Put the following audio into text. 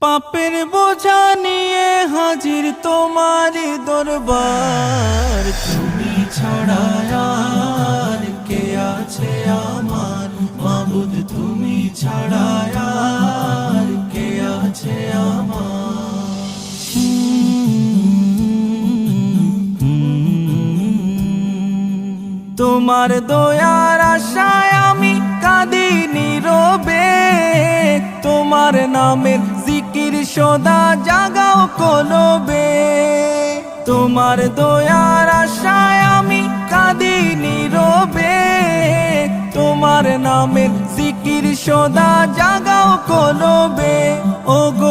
পাপের বোঝা নিয়ে হাজির তোমার দরবার। তুমি ছাড়া আর কে আছে আমার মাবুদ, তুমি ছাড়া আর কে আছে আমার। তোমার দয়ার আশায় আমি কাঁদি নীরবে, তোমার নামের জিকির সদা জাগাও কলবে। তোমার দয়ার আশায় আমি কাঁদি নীরবে, তোমার নামের জিকির সদা জাগাও কলবে। ও গো